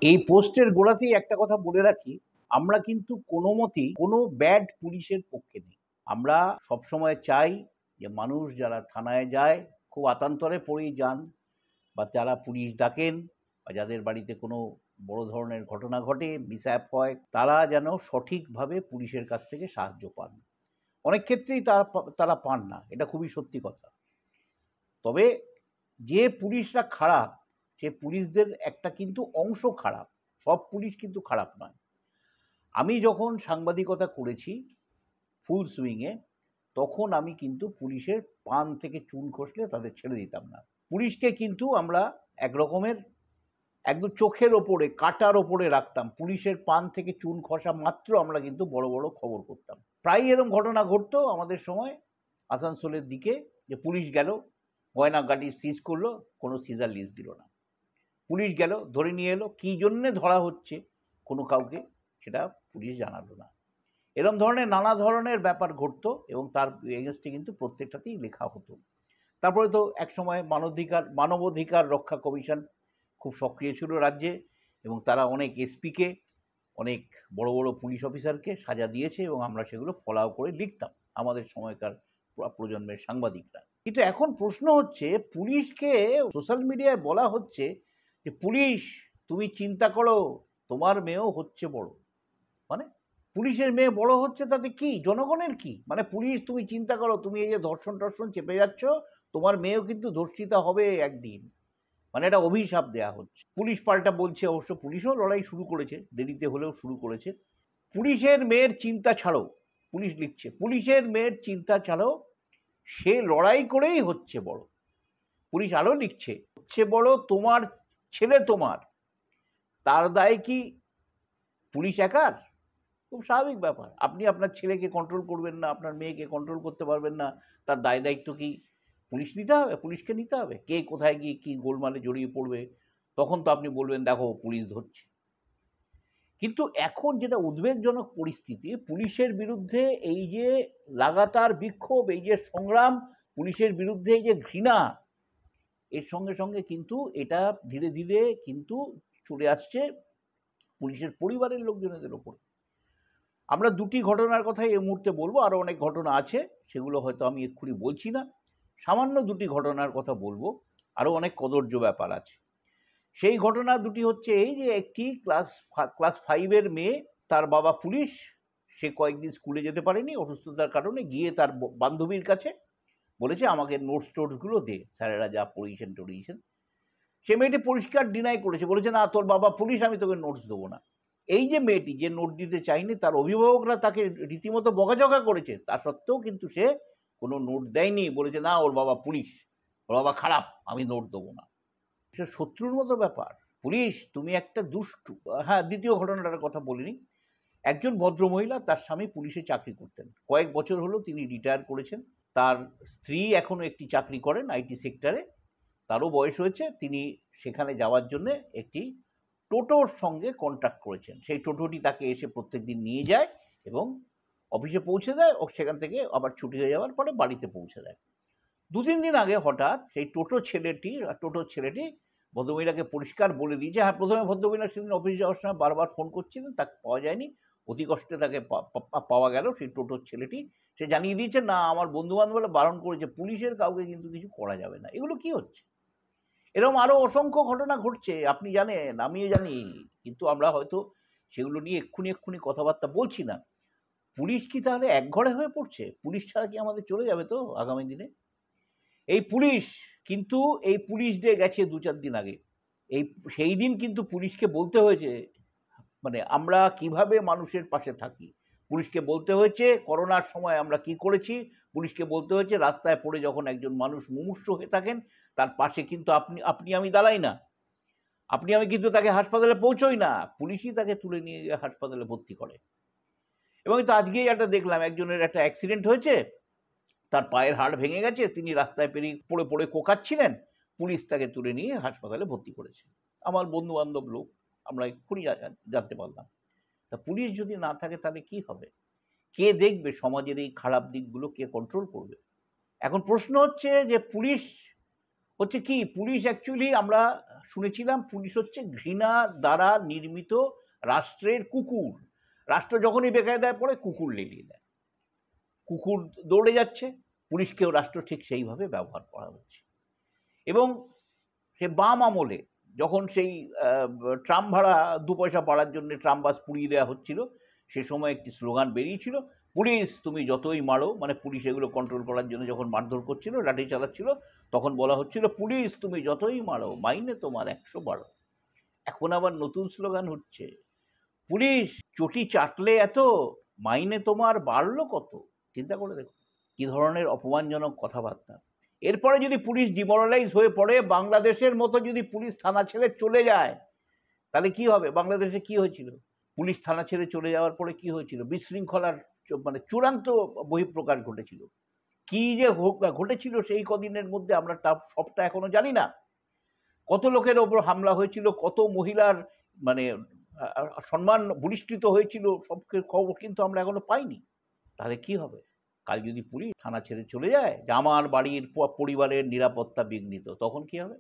এই পোস্টের গোড়াতেই একটা কথা বলে রাখি, আমরা কিন্তু কোনো মতেই কোনো ব্যাড পুলিশের পক্ষে নেই। আমরা সবসময় চাই যে মানুষ যারা থানায় যায়, খুব আতান্তরে পড়েই যান, বা যারা পুলিশ ডাকেন, বা যাদের বাড়িতে কোনো বড় ধরনের ঘটনা ঘটে, মিসহ্যাপ হয়, তারা যেন সঠিকভাবে পুলিশের কাছ থেকে সাহায্য পান। অনেক ক্ষেত্রেই তারা পান না, এটা খুবই সত্যি কথা। তবে যে পুলিশরা খারাপ, সে পুলিশদের একটা কিন্তু অংশ খারাপ, সব পুলিশ কিন্তু খারাপ নয়। আমি যখন সাংবাদিকতা করেছি ফুল সুইংয়ে, তখন আমি কিন্তু পুলিশের পান থেকে চুন খসলে তাদের ছেড়ে দিতাম না। পুলিশকে কিন্তু আমরা একরকমের একদম চোখের ওপরে, কাটার ওপরে রাখতাম। পুলিশের পান থেকে চুন খসা মাত্র আমরা কিন্তু বড় বড় খবর করতাম। প্রায় এরকম ঘটনা ঘটতো আমাদের সময় আসানসোলের দিকে, যে পুলিশ গেল, গয়না গাড়ি সিজ করলো, কোনো সিজার লিস্ট দিল না। পুলিশ গেল, ধরে নিয়ে এলো, কী জন্যে ধরা হচ্ছে কোনো কাউকে সেটা পুলিশ জানালো না। এরকম ধরনের নানা ধরনের ব্যাপার ঘটতো, এবং তার এগেনস্টে কিন্তু প্রত্যেকটাতেই লেখা হতো। তারপরে তো একসময় মানবাধিকার রক্ষা কমিশন খুব সক্রিয় ছিল রাজ্যে, এবং তারা অনেক এসপিকে, অনেক বড় বড় পুলিশ অফিসারকে সাজা দিয়েছে, এবং আমরা সেগুলো ফলো করে লিখতাম আমাদের সময়কার প্রজন্মের সাংবাদিকরা। কিন্তু এখন প্রশ্ন হচ্ছে, পুলিশকে সোশ্যাল মিডিয়ায় বলা হচ্ছে যে পুলিশ তুমি চিন্তা করো, তোমার মেয়েও হচ্ছে বড়। মানে পুলিশের মেয়ে বড় হচ্ছে তাতে কি, জনগণের কি? মানে পুলিশ তুমি চিন্তা করো, তুমি এই যে ধর্ষণ টর্ষণ চেপে যাচ্ছ, তোমার মেয়েও কিন্তু ধর্ষিতা হবে একদিন। মানে এটা অভিশাপ দেয়া হচ্ছে। পুলিশ পাল্টা বলছে, অবশ্য পুলিশও লড়াই শুরু করেছে, দেরিতে হলেও শুরু করেছে। পুলিশের মেয়ের চিন্তা ছাড়ো, পুলিশ লিখছে, পুলিশের মেয়ের চিন্তা ছাড়ো, সে লড়াই করেই হচ্ছে বড়। পুলিশ আরও লিখছে, হচ্ছে বড় তোমার ছেলে, তোমার তার দায় কি পুলিশ একার? খুব স্বাভাবিক ব্যাপার। আপনি আপনার ছেলেকে কন্ট্রোল করবেন না, আপনার মেয়েকে কন্ট্রোল করতে পারবেন না, তার দায় দায়িত্ব কি পুলিশ নিতে হবে? পুলিশকে নিতে হবে। কে কোথায় গিয়ে কী গোলমালে জড়িয়ে পড়বে, তখন তো আপনি বলবেন দেখো পুলিশ ধরছে। কিন্তু এখন যেটা উদ্বেগজনক পরিস্থিতি, পুলিশের বিরুদ্ধে এই যে লাগাতার বিক্ষোভ, এই যে সংগ্রাম, পুলিশের বিরুদ্ধে এই যে ঘৃণা, এর সঙ্গে সঙ্গে কিন্তু এটা ধীরে ধীরে কিন্তু চলে আসছে পুলিশের পরিবারের লোকজনদের ওপর। আমরা দুটি ঘটনার কথাই এই মুহূর্তে বলবো, আরও অনেক ঘটনা আছে, সেগুলো হয়তো আমি এক্ষুনি বলছি না। সামান্য দুটি ঘটনার কথা বলবো, আরও অনেক কদর্য ব্যাপার আছে। সেই ঘটনা দুটি হচ্ছে এই যে, একটি ক্লাস 5-এর মেয়ে, তার বাবা পুলিশ, সে কয়েকদিন স্কুলে যেতে পারেনি অসুস্থতার কারণে, গিয়ে তার বান্ধবীর কাছে বলেছে আমাকে নোটস টোটসগুলো দে, স্যারেরা যা পড়িয়েছেন টড়িয়েছেন। সে মেয়েটি পরিষ্কার ডিনাই করেছে, বলেছে না তোর বাবা পুলিশ, আমি তোকে নোটস দেবো না। এই যে মেয়েটি যে নোট দিতে চায়নি, তার অভিভাবকরা তাকে রীতিমতো বকাঝকা করেছে, তা সত্ত্বেও কিন্তু সে কোনো নোট দেয়নি, বলেছে না ওর বাবা পুলিশ, ওর বাবা খারাপ, আমি নোট দেবো না। সে শত্রুর মতো ব্যাপার। পুলিশ তুমি একটা দুষ্টু। হ্যাঁ, দ্বিতীয় ঘটনাটার কথা বলিনি। একজন ভদ্রমহিলা, তার স্বামী পুলিশে চাকরি করতেন, কয়েক বছর হলো তিনি রিটায়ার করেছেন। তার স্ত্রী এখনো একটি চাকরি করেন আইটি সেক্টরে, তারও বয়স হয়েছে। তিনি সেখানে যাওয়ার জন্য একটি টোটোর সঙ্গে কন্ট্যাক্ট করেছেন। সেই টোটোটি তাকে এসে প্রত্যেক দিন নিয়ে যায় এবং অফিসে পৌঁছে দেয়, ও সেখান থেকে আবার ছুটি হয়ে যাওয়ার পরে বাড়িতে পৌঁছে দেয়। 2-3 দিন আগে হঠাৎ সেই টোটোর ছেলেটি ভদ্রমহিলাকে পরিষ্কার বলে দিয়েছে, হ্যাঁ, প্রথমে ভদ্রমহিলা সেদিন অফিস যাওয়ার সময় বারবার ফোন করছিলেন, তাকে পাওয়া যায়নি। অতি কষ্টে তাকে পাওয়া গেল, সেই টোটোর ছেলেটি। সে জানিয়ে দিয়েছে, না আমার বন্ধু-বান্ধবরা বারণ করেছে, পুলিশের কাউকে কিন্তু কিছু করা যাবে না। এগুলো কি হচ্ছে? এরকম আরও অসংখ্য ঘটনা ঘটছে, আপনি জানেন, আমিও জানি, কিন্তু আমরা হয়তো সেগুলো নিয়ে এক্ষুনি কথাবার্তা বলছি না। পুলিশ কি তাহলে একঘরে হয়ে পড়ছে? পুলিশ ছাড়া কি আমাদের চলে যাবে তো আগামী দিনে? এই পুলিশ কিন্তু, এই পুলিশ ডে গেছে 2-4 দিন আগে। সেই দিন কিন্তু পুলিশকে বলতে হয়েছে, মানে আমরা কিভাবে মানুষের পাশে থাকি। পুলিশকে বলতে হয়েছে করোনার সময় আমরা কি করেছি। পুলিশকে বলতে হয়েছে রাস্তায় পড়ে যখন একজন মানুষ মুমূর্ষু হয়ে থাকেন, তার পাশে কিন্তু আপনি আমি দাঁড়াই না, আপনি আমি কিন্তু তাকে হাসপাতালে পৌঁছোই না, পুলিশই তাকে তুলে নিয়ে গিয়ে হাসপাতালে ভর্তি করে। এবং তো আজকেই একটা দেখলাম, একজনের একটা অ্যাক্সিডেন্ট হয়েছে, তার পায়ের হাড় ভেঙে গেছে, তিনি রাস্তায় পেরিয়ে পড়ে কোকাচ্ছিলেন, পুলিশ তাকে তুলে নিয়ে হাসপাতালে ভর্তি করেছে। আমার বন্ধু বান্ধব লোক, আমরা এক্ষুনি জানতে পারলাম। তা পুলিশ যদি না থাকে তাহলে কি হবে? কে দেখবে সমাজের এই খারাপ দিকগুলো, কে কন্ট্রোল করবে? এখন প্রশ্ন হচ্ছে যে পুলিশ হচ্ছে কি, পুলিশ অ্যাকচুয়ালি আমরা শুনেছিলাম পুলিশ হচ্ছে ঘৃণা দ্বারা নির্মিত রাষ্ট্রের কুকুর। রাষ্ট্র যখনই বেকায়দায় পড়ে কুকুর লেলিয়ে দেয়, কুকুর দৌড়ে যাচ্ছে, পুলিশকেও রাষ্ট্র ঠিক সেইভাবে ব্যবহার করা হচ্ছে। এবং সে বাম আমলে যখন সেই ট্রাম ভাড়া 2 পয়সা বাড়ার জন্য ট্রাম বাস পুড়িয়ে দেওয়া হচ্ছিল, সে সময় একটি স্লোগান বেরিয়েছিল, পুলিশ তুমি যতই মারো, মানে পুলিশ এগুলো কন্ট্রোল করার জন্য যখন মারধর করছিল, লাঠি চালাচ্ছিল, তখন বলা হচ্ছিল পুলিশ তুমি যতই মারো মাইনে তোমার 112। এখন আবার নতুন স্লোগান হচ্ছে, পুলিশ চটি চাটলে এত, মাইনে তোমার বাড়লো কত। চিন্তা করে দেখো কি ধরনের অপমানজনক কথাবার্তা। এরপরে যদি পুলিশ ডিমোরালাইজ হয়ে পড়ে, বাংলাদেশের মতো যদি পুলিশ থানা ছেড়ে চলে যায়, তাহলে কি হবে? বাংলাদেশে কি হয়েছিল? পুলিশ থানা ছেড়ে চলে যাওয়ার পরে কি হয়েছিল? বিশৃঙ্খলার মানে চূড়ান্ত বহিঃপ্রকাশ ঘটেছিল। কি যে ঘটেছিল সেই কদিনের মধ্যে আমরা সবটা এখনো জানি না। কত লোকের ওপর হামলা হয়েছিল, কত মহিলার মানে সম্মান বহিষ্কৃত হয়েছিল, সব খবর কিন্তু আমরা এখনো পাইনি। তাহলে কি হবে? কাল যদি পুলিশ থানা ছেড়ে চলে যায় যে আমার বাড়ির পরিবারের নিরাপত্তা বিঘ্নিত, তখন কি হবে?